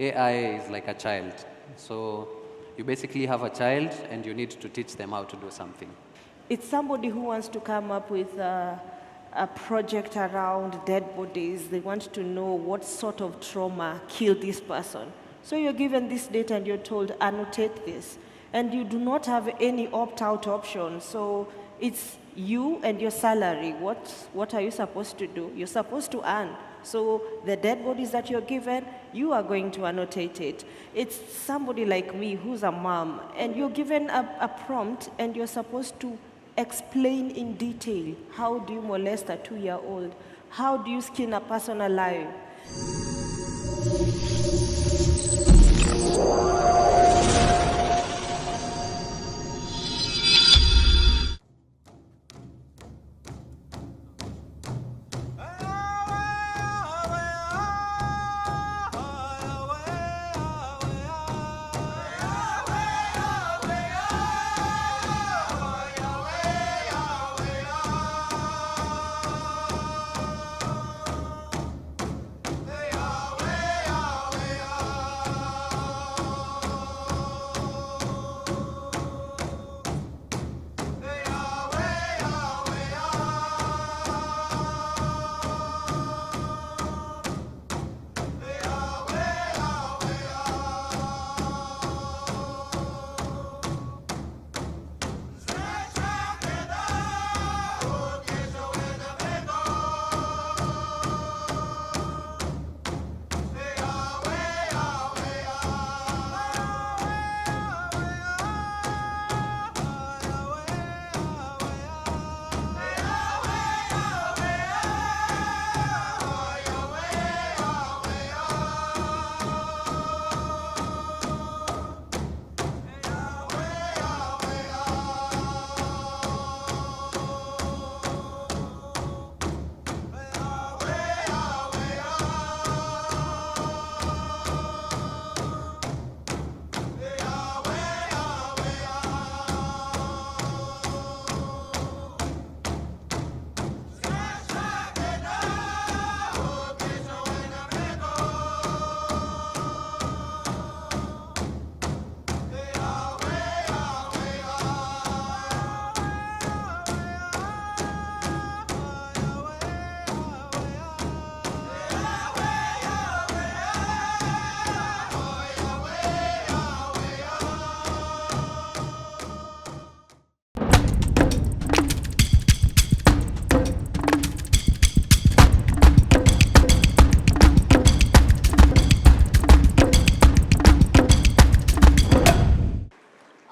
AI is like a child. So you basically have a child and you need to teach them how to do something. It's somebody who wants to come up with a project around dead bodies. They want to know what sort of trauma killed this person. So you're given this data and you're told, annotate this. And you do not have any opt-out option. So it's you and your salary. What are you supposed to do? You're supposed to earn. So the dead bodies that you're given, you are going to annotate it. It's somebody like me who's a mom, and you're given a prompt and you're supposed to explain in detail, how do you molest a 2-year-old? How do you skin a person alive?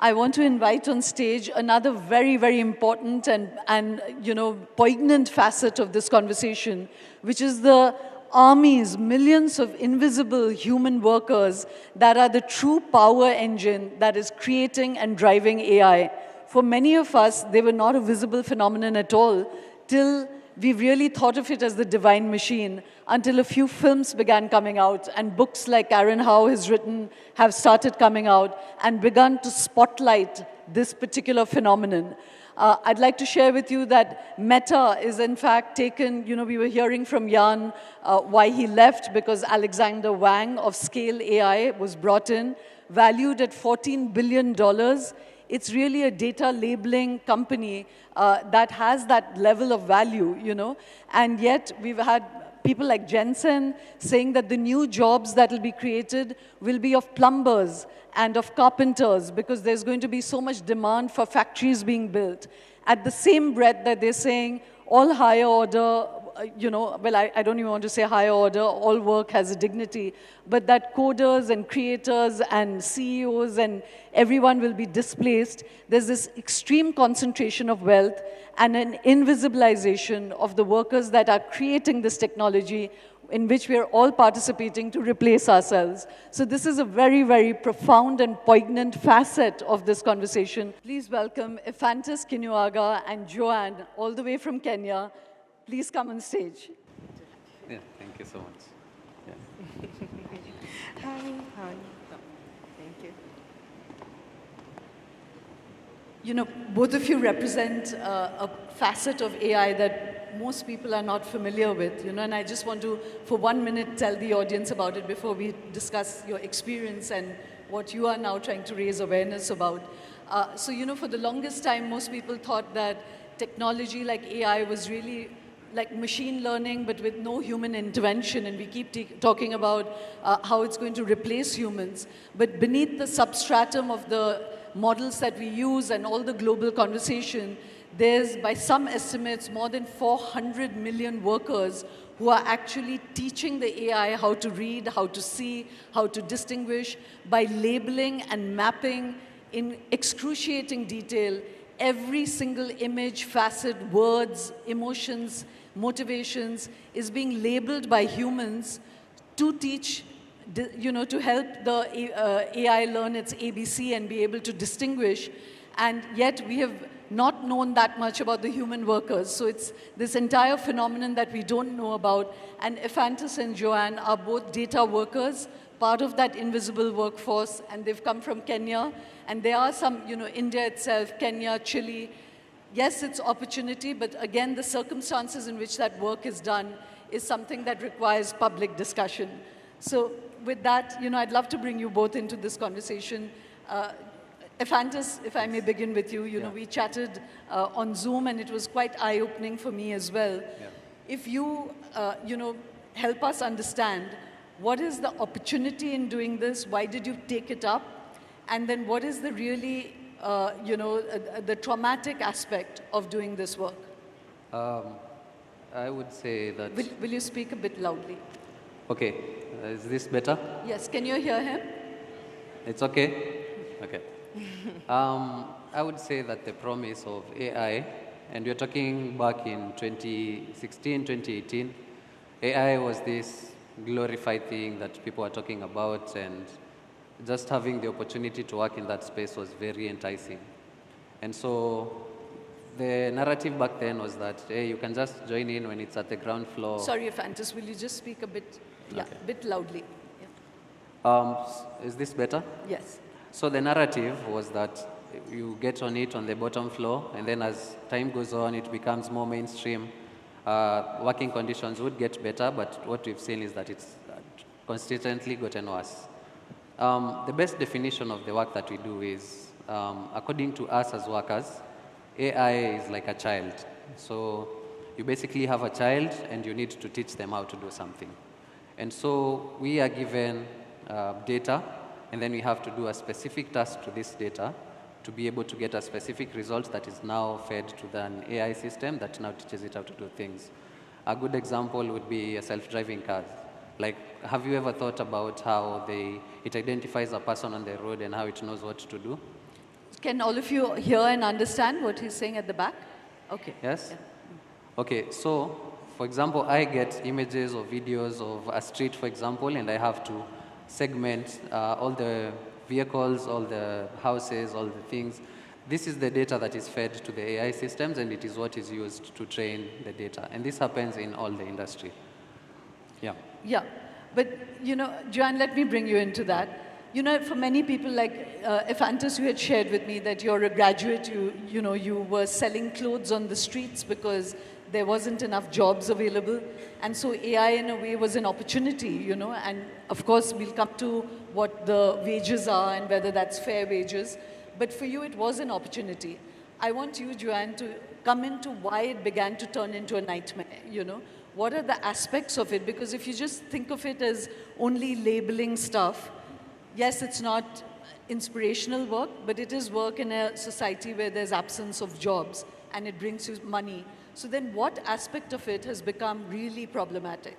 I want to invite on stage another very, very important and poignant facet of this conversation, which is the armies, millions of invisible human workers that are the true power engine that is creating and driving AI. For many of us, they were not a visible phenomenon at all till we really thought of it as the divine machine, until a few films began coming out and books like Aaron Howe has written have started coming out and begun to spotlight this particular phenomenon. I'd like to share with you that Meta is in fact taken, we were hearing from Joan why he left, because Alexander Wang of Scale AI was brought in, valued at $14 billion. It's really a data labeling company that has that level of value, and yet we've had people like Jensen saying that the new jobs that will be created will be of plumbers and of carpenters, because there's going to be so much demand for factories being built. At the same breath that they're saying all higher order, I don't even want to say higher order, all work has a dignity, but that coders and creators and CEOs and everyone will be displaced. There's this extreme concentration of wealth and an invisibilization of the workers that are creating this technology, in which we are all participating to replace ourselves. So this is a very, very profound and poignant facet of this conversation. Please welcome Ephantus, Kinyua, and Joan, all the way from Kenya. Please come on stage. Yeah, thank you so much. Yeah. Hi. Hi. Thank you. Both of you represent a facet of AI that most people are not familiar with, and I just want to, for 1 minute, tell the audience about it before we discuss your experience and what you are now trying to raise awareness about. So, for the longest time, most people thought that technology like AI was really like machine learning, but with no human intervention, and we keep talking about how it's going to replace humans. But beneath the substratum of the models that we use and all the global conversation, there's, by some estimates, more than 400 million workers who are actually teaching the AI how to read, how to see, how to distinguish by labeling and mapping in excruciating detail every single image, facet, words, emotions, motivations is being labeled by humans to teach, to help the AI learn its ABC and be able to distinguish. And yet we have not known that much about the human workers. So it's this entire phenomenon that we don't know about. And Ephantus and Joan are both data workers, part of that invisible workforce, and they've come from Kenya. And there are some, India itself, Kenya, Chile. Yes, it's opportunity, but again, the circumstances in which that work is done is something that requires public discussion. So with that, I'd love to bring you both into this conversation. Ephantus, if I may begin with you, we chatted on Zoom, and it was quite eye-opening for me as well. Yeah. If you, help us understand, what is the opportunity in doing this? Why did you take it up? And then what is the really, the traumatic aspect of doing this work? I would say that... Will you speak a bit loudly? Okay. Is this better? Yes. Can you hear him? It's okay? Okay. I would say that the promise of AI, and we're talking back in 2016, 2018, AI was this glorified thing that people were talking about, and just having the opportunity to work in that space was very enticing. And so the narrative back then was that, hey, you can just join in when it's at the ground floor. Sorry, Ephantus, will you just speak a bit, a bit loudly? Yeah. Is this better? Yes. So the narrative was that you get on it on the bottom floor, and then as time goes on, it becomes more mainstream. Working conditions would get better, but what we've seen is that it's consistently gotten worse. The best definition of the work that we do is, according to us as workers, AI is like a child. So you basically have a child, and you need to teach them how to do something. And so we are given data, and then we have to do a specific task to this data to be able to get a specific result that is now fed to an AI system that now teaches it how to do things. A good example would be a self-driving car. Like, have you ever thought about how it identifies a person on the road and how it knows what to do? Can all of you hear and understand what he's saying at the back? Okay. Yes? Yeah. Okay, so, for example, I get images or videos of a street, for example, and I have to segment all the vehicles, all the houses, all the things. This is the data that is fed to the AI systems, and it is what is used to train the data. And this happens in all the industry. Yeah. Yeah, but, Joan, let me bring you into that. For many people, like Ephantus, you had shared with me that you're a graduate, you were selling clothes on the streets because there wasn't enough jobs available. And so AI, in a way, was an opportunity, and of course, we'll come to what the wages are and whether that's fair wages. But for you, it was an opportunity. I want you, Joan, to come into why it began to turn into a nightmare, What are the aspects of it? Because if you just think of it as only labeling stuff, yes, it's not inspirational work, but it is work in a society where there's absence of jobs and it brings you money. So then what aspect of it has become really problematic?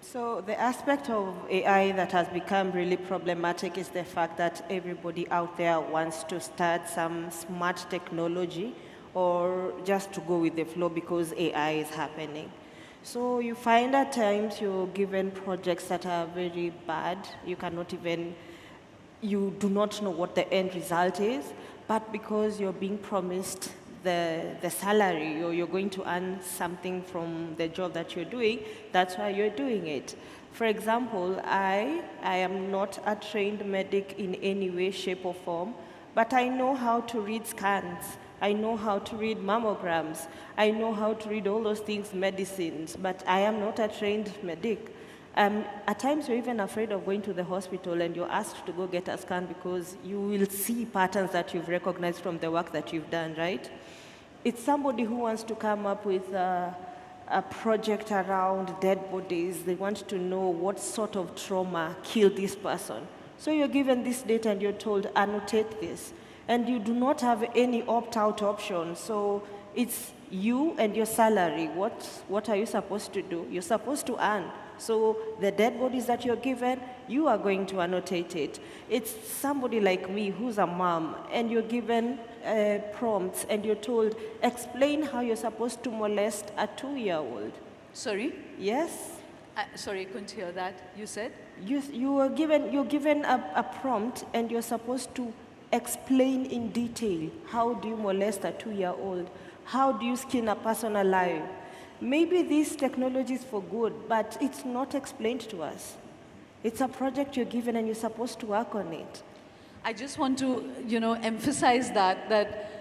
So the aspect of AI that has become really problematic is the fact that everybody out there wants to start some smart technology or just to go with the flow because AI is happening. So you find at times you're given projects that are very bad. You do not know what the end result is, but because you're being promised the salary, or you're going to earn something from the job that you're doing, that's why you're doing it. For example, I am not a trained medic in any way, shape, or form, but I know how to read scans. I know how to read mammograms. I know how to read all those things, medicines, but I am not a trained medic. At times, you're even afraid of going to the hospital and you're asked to go get a scan because you will see patterns that you've recognized from the work that you've done, right? It's somebody who wants to come up with a project around dead bodies. They want to know what sort of trauma killed this person. So you're given this data and you're told, annotate this. And you do not have any opt-out option. So it's you and your salary. What are you supposed to do? You're supposed to earn. So the dead bodies that you're given, you are going to annotate it. It's somebody like me who's a mom, and you're given prompts, and you're told, explain how you're supposed to molest a 2-year-old. Sorry? Yes? Sorry, I couldn't hear that. You said? You're given a prompt, and you're supposed to explain in detail, how do you molest a 2-year-old? How do you skin a person alive? Maybe this technology is for good, but it's not explained to us. It's a project you're given and you're supposed to work on it. I just want to, emphasize that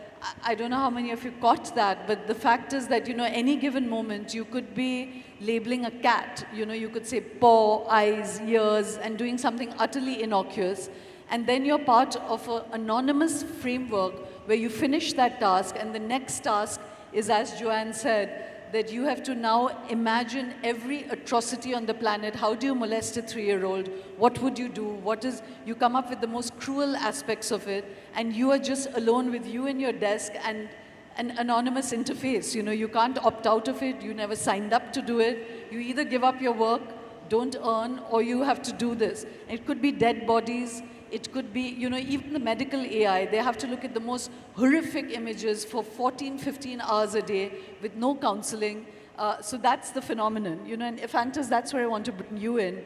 I don't know how many of you caught that, but the fact is that, any given moment you could be labeling a cat. You could say paw, eyes, ears, and doing something utterly innocuous. And then you're part of an anonymous framework where you finish that task, and the next task is, as Joan said, that you have to now imagine every atrocity on the planet. How do you molest a 3-year-old? What would you do? You come up with the most cruel aspects of it, and you are just alone with you and your desk and an anonymous interface. You can't opt out of it. You never signed up to do it. You either give up your work, don't earn, or you have to do this. It could be dead bodies. It could be, even the medical AI, they have to look at the most horrific images for 14, 15 hours a day with no counseling. So that's the phenomenon. And Ephantus, that's where I want to bring you in. Yeah.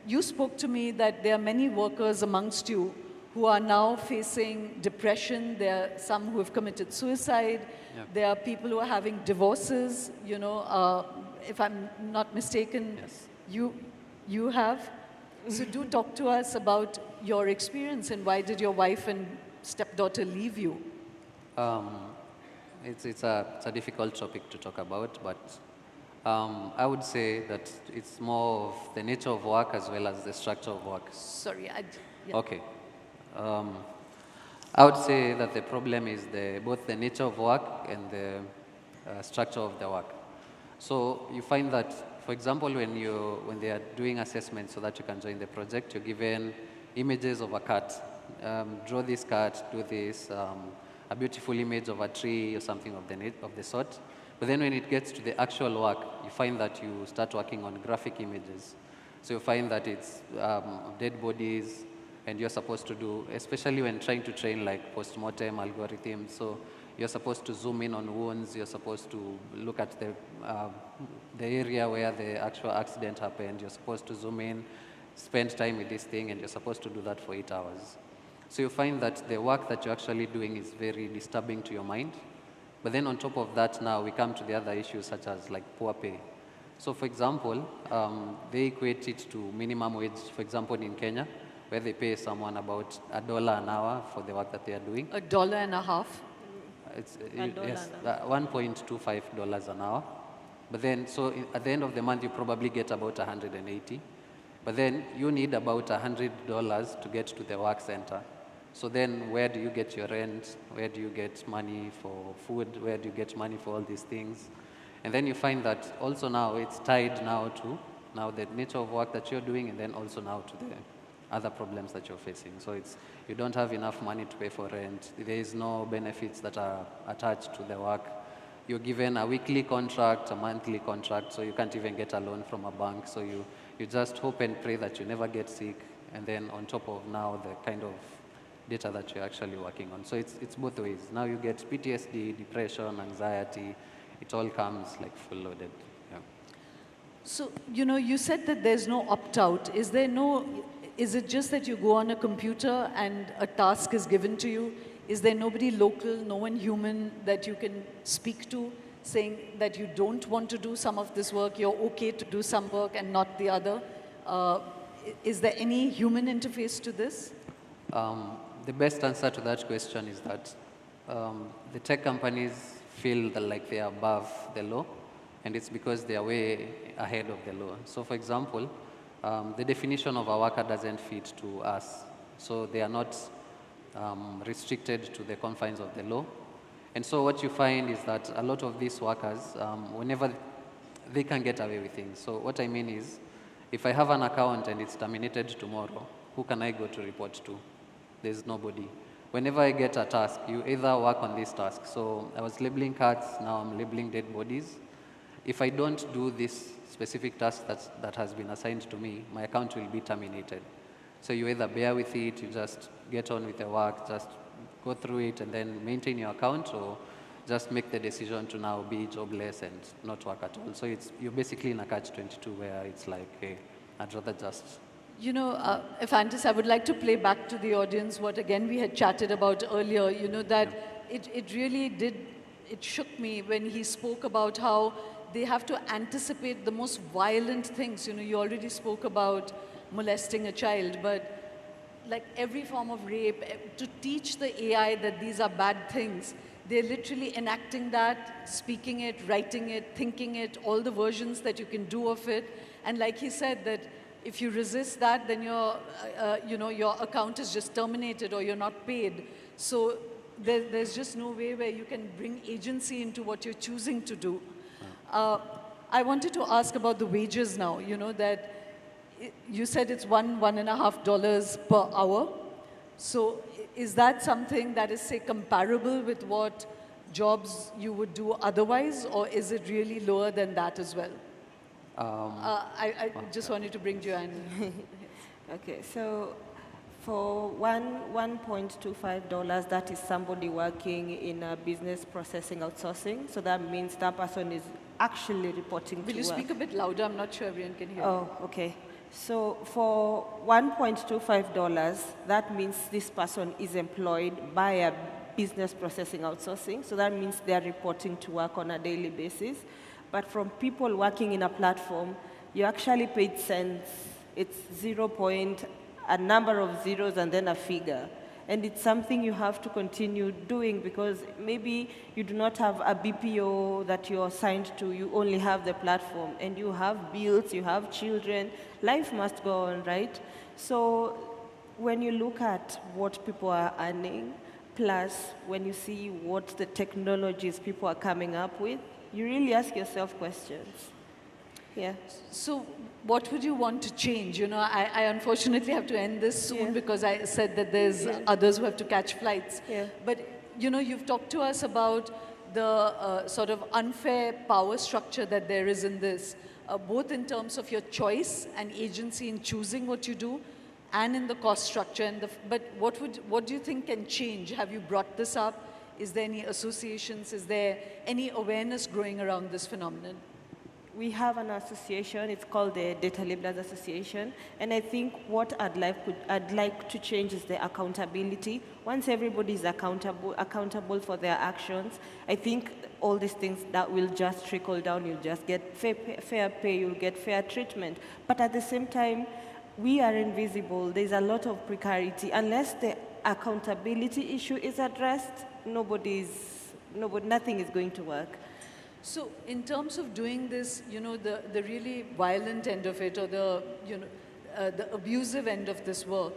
You spoke to me that there are many workers amongst you who are now facing depression. There are some who have committed suicide. Yeah. There are people who are having divorces. If I'm not mistaken, yes. You have. So do talk to us about your experience and why did your wife and stepdaughter leave you? It's a difficult topic to talk about, but I would say that it's more of the nature of work as well as the structure of work. Sorry, yeah. Okay. I would say that the problem is both the nature of work and the structure of the work. So you find that, for example, when they are doing assessments so that you can join the project, you're given images of a cat. Draw this cat, do this, a beautiful image of a tree or something of the sort. But then when it gets to the actual work, you find that you start working on graphic images. So you find that it's dead bodies, and you're supposed to do, especially when trying to train like post-mortem algorithms. So you're supposed to zoom in on wounds. You're supposed to look at the area where the actual accident happened. You're supposed to zoom in, spend time with this thing, and you're supposed to do that for 8 hours. So you find that the work that you're actually doing is very disturbing to your mind. But then on top of that, now we come to the other issues such as like poor pay. So for example, they equate it to minimum wage, for example, in Kenya, where they pay someone about $1 an hour for the work that they are doing. $1.50? It's, yes, $1.25 an hour. But then, so at the end of the month, you probably get about 180. But then you need about $100 to get to the work center. So then where do you get your rent? Where do you get money for food? Where do you get money for all these things? And then you find that also now it's tied now to the nature of work that you're doing, and then also now to the other problems that you're facing. So you don't have enough money to pay for rent. There is no benefits that are attached to the work. You're given a weekly contract, a monthly contract, so you can't even get a loan from a bank. So you just hope and pray that you never get sick. And then on top of now the kind of data that you're actually working on. So it's both ways. Now you get PTSD, depression, anxiety. It all comes like full loaded. Yeah. So, you said that there's no opt-out. Is it just that you go on a computer and a task is given to you? Is there nobody local, no one human that you can speak to, saying that you don't want to do some of this work, you're okay to do some work and not the other? Is there any human interface to this? The best answer to that question is that the tech companies feel that like they are above the law, and it's because they are way ahead of the law. So for example, the definition of a worker doesn't fit to us. So they are not restricted to the confines of the law. And so what you find is that a lot of these workers, whenever they can get away with things. So what I mean is, if I have an account and it's terminated tomorrow, who can I go to report to? There's nobody. Whenever I get a task, you either work on this task. So I was labeling cats, now I'm labeling dead bodies. If I don't do this specific task that has been assigned to me, my account will be terminated. So you either bear with it, you just get on with the work, just go through it and then maintain your account, or just make the decision to now be jobless and not work at all. So you're basically in a catch-22 where it's like, hey, I'd rather just... You know, Ephantus, I would like to play back to the audience what again we had chatted about earlier, you know, that it really did, it shook me when he spoke about how they have to anticipate the most violent things. You know, you already spoke about molesting a child, but like every form of rape, to teach the AI that these are bad things, they're literally enacting that, speaking it, writing it, thinking it, all the versions that you can do of it. And like he said, that if you resist that, then your account is just terminated or you're not paid. So there's just no way where you can bring agency into what you're choosing to do. I wanted to ask about the wages now, you know, that you said it's $1.5 per hour. So is that something that is, say, comparable with what jobs you would do otherwise, or is it really lower than that as well? I just wanted to bring Joan. Okay, so for $1.25, that is somebody working in a business processing outsourcing. So that means that person is actually reporting to work. Will you speak a bit louder? I'm not sure everyone can hear. Oh, okay. So for $1.25, that means this person is employed by a business processing outsourcing. So that means they are reporting to work on a daily basis. But from people working in a platform, you actually paid cents. It's 0 point, a number of zeros and then a figure. And it's something you have to continue doing because maybe you do not have a BPO that you're assigned to, you only have the platform, and you have bills, you have children, life must go on, right? So when you look at what people are earning, plus when you see what the technologies people are coming up with, you really ask yourself questions. Yeah. So what would you want to change? You know, I unfortunately have to end this soon because I said that there's others who have to catch flights. Yeah. But, you know, you've talked to us about the sort of unfair power structure that there is in this, both in terms of your choice and agency in choosing what you do, and in the cost structure. And but what do you think can change? Have you brought this up? Is there any associations? Is there any awareness growing around this phenomenon? We have an association, it's called the Data Labelers Association, and I think what I'd like to change is the accountability. Once everybody is accountable for their actions, I think all these things that will just trickle down. You'll just get fair pay, you'll get fair treatment. But at the same time, we are invisible. There's a lot of precarity. Unless the accountability issue is addressed, nothing is going to work. So in terms of doing this, you know, the really violent end of it, or the abusive end of this work,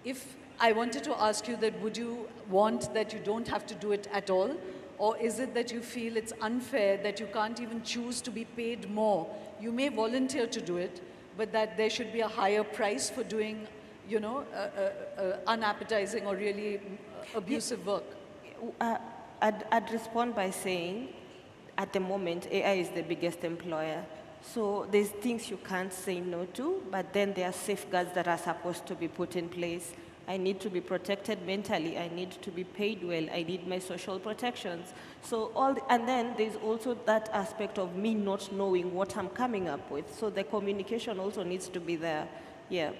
if I wanted to ask you that, would you want that you don't have to do it at all? Or is it that you feel it's unfair that you can't even choose to be paid more? You may volunteer to do it, but that there should be a higher price for doing, you know, unappetizing or really abusive work? I'd respond by saying, at the moment, AI is the biggest employer. So there's things you can't say no to, but then there are safeguards that are supposed to be put in place. I need to be protected mentally. I need to be paid well. I need my social protections. So and then there's also that aspect of me not knowing what I'm coming up with. So the communication also needs to be there. Yeah.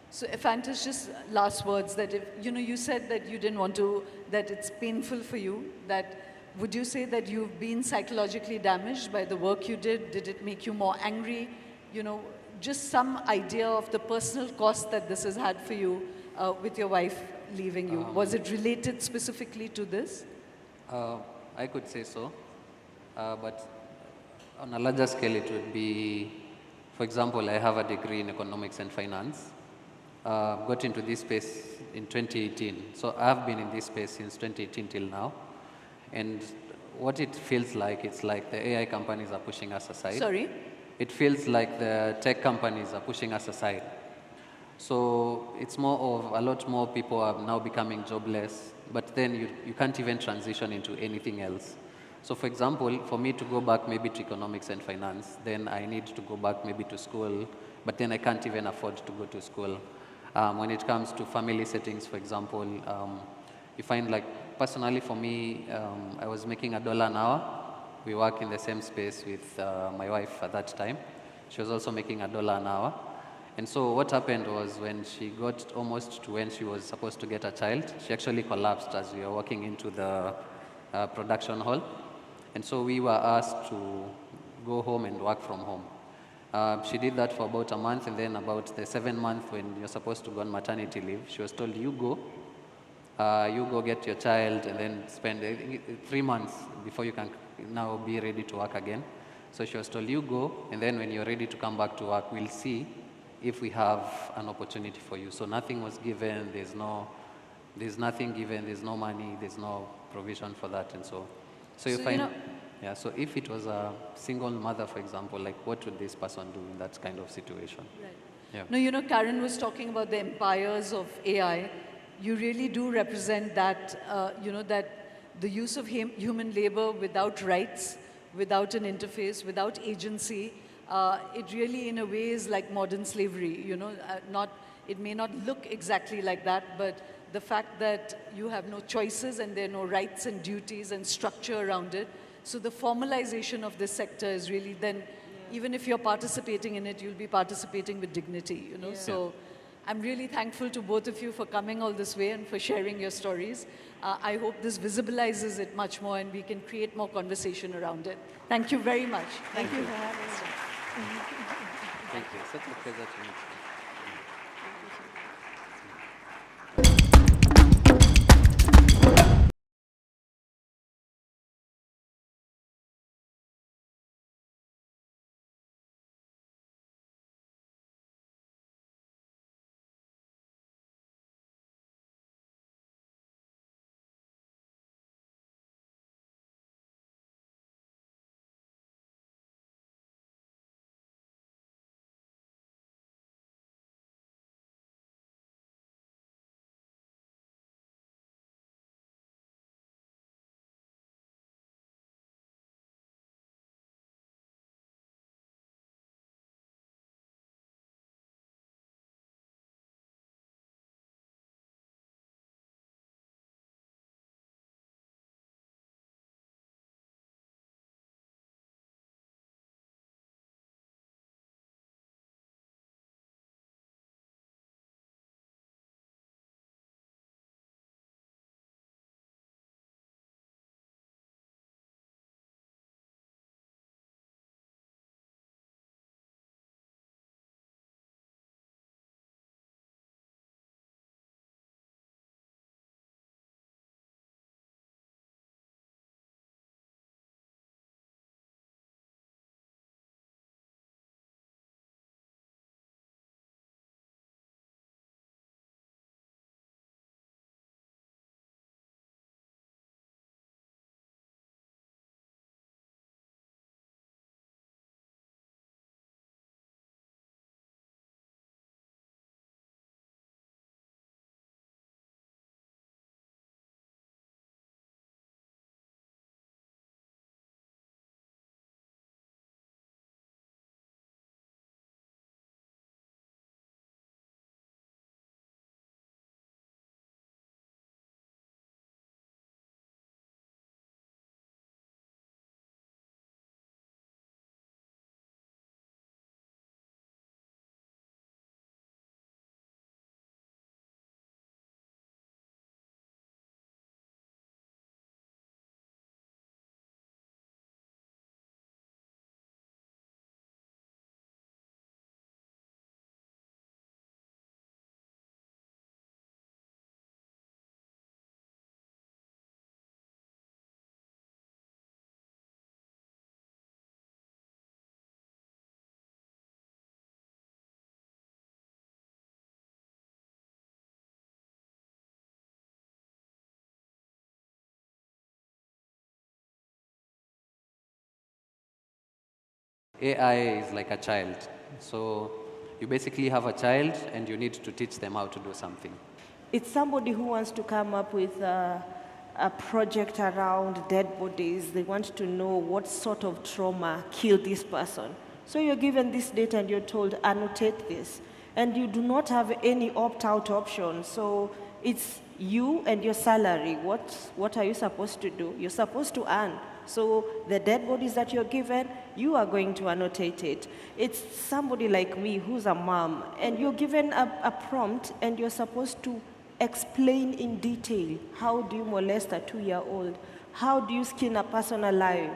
So Ephantus, just last words, that if, you know, you said that you didn't want to, that it's painful for you, that would you say that you've been psychologically damaged by the work you did? Did it make you more angry? You know, just some idea of the personal cost that this has had for you with your wife leaving you? Was it related specifically to this? I could say so, but on a larger scale, it would be, for example, I have a degree in economics and finance. Got into this space in 2018. So I've been in this space since 2018 till now. And what it feels like, it's like the AI companies are pushing us aside. Sorry? It feels like the tech companies are pushing us aside. So it's more of a lot more people are now becoming jobless, but then you can't even transition into anything else. So for example, for me to go back maybe to economics and finance, then I need to go back maybe to school, but then I can't even afford to go to school. When it comes to family settings, for example, you find like personally for me, I was making $1 an hour. We work in the same space with my wife at that time. She was also making $1 an hour. And so what happened was when she got almost to when she was supposed to get a child, she actually collapsed as we were walking into the production hall. And so we were asked to go home and work from home. She did that for about a month, and then about the 7th month when you're supposed to go on maternity leave, she was told, you go get your child, and then spend 3 months before you can now be ready to work again. So she was told, you go, and then when you're ready to come back to work, we'll see if we have an opportunity for you. So nothing was given, there's nothing given, there's no money, there's no provision for that, and so you So, find, yeah, so if it was a single mother, for example, like what would this person do in that kind of situation? Right. Yeah. No, Karen was talking about the empires of AI. You really do represent that, that the use of human labor without rights, without an interface, without agency, it really, in a way, is like modern slavery. It may not look exactly like that, but the fact that you have no choices and there are no rights and duties and structure around it. So the formalization of this sector is really then, even if you're participating in it, you'll be participating with dignity, So I'm really thankful to both of you for coming all this way and for sharing your stories. I hope this visibilizes it much more and we can create more conversation around it. Thank you very much. Thank you for having us. Thank you. Such a pleasure to meet you. AI is like a child. So you basically have a child and you need to teach them how to do something. It's somebody who wants to come up with a project around dead bodies. They want to know what sort of trauma killed this person. So you're given this data and you're told, annotate this. And you do not have any opt-out option. So it's you and your salary. What are you supposed to do? You're supposed to earn. So the dead bodies that you're given, you are going to annotate it. It's somebody like me who's a mom, and you're given a prompt and you're supposed to explain in detail, how do you molest a 2-year-old? How do you skin a person alive?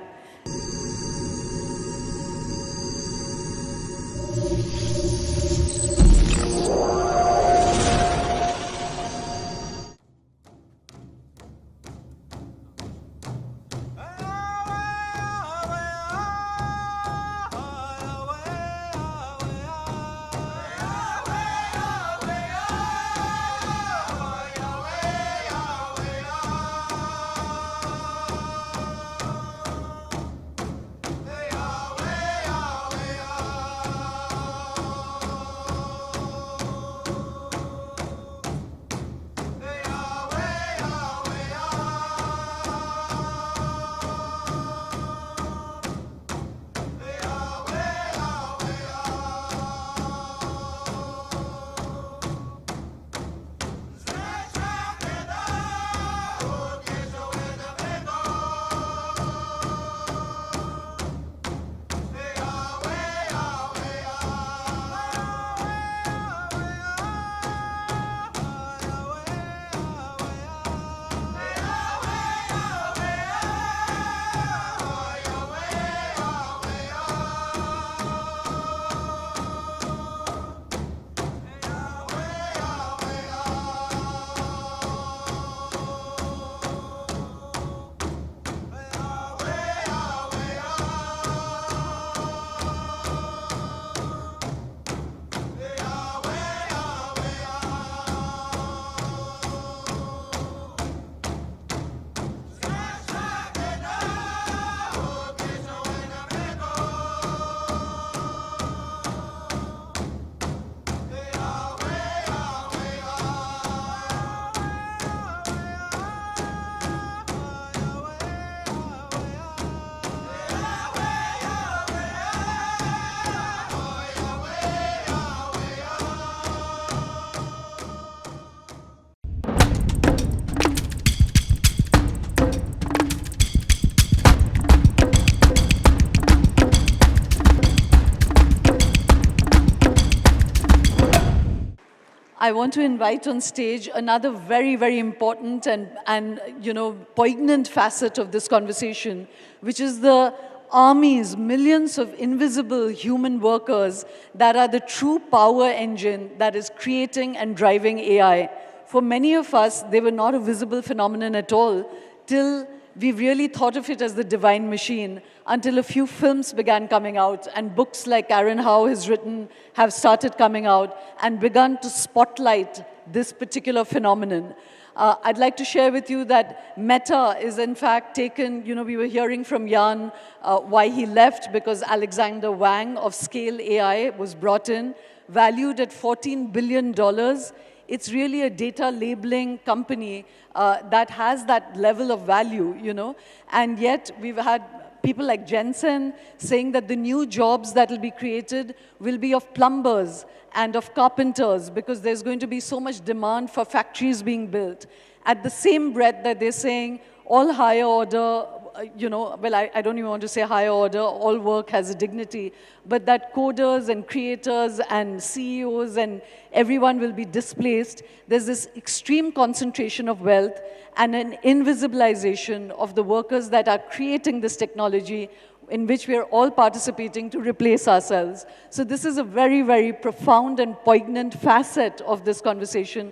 I want to invite on stage another very, very important and poignant facet of this conversation, which is the armies, millions of invisible human workers that are the true power engine that is creating and driving AI. For many of us, they were not a visible phenomenon at all till we really thought of it as the divine machine, until a few films began coming out and books like Aaron Howe has written have started coming out and begun to spotlight this particular phenomenon. I'd like to share with you that Meta is in fact taken, we were hearing from Joan why he left, because Alexander Wang of Scale AI was brought in, valued at $14 billion. It's really a data labeling company that has that level of value, and yet we've had people like Jensen saying that the new jobs that will be created will be of plumbers and of carpenters, because there's going to be so much demand for factories being built. At the same breath that they're saying all higher order, I don't even want to say higher order, all work has a dignity, but that coders and creators and CEOs and everyone will be displaced. There's this extreme concentration of wealth and an invisibilization of the workers that are creating this technology, in which we are all participating to replace ourselves. So this is a very, very profound and poignant facet of this conversation.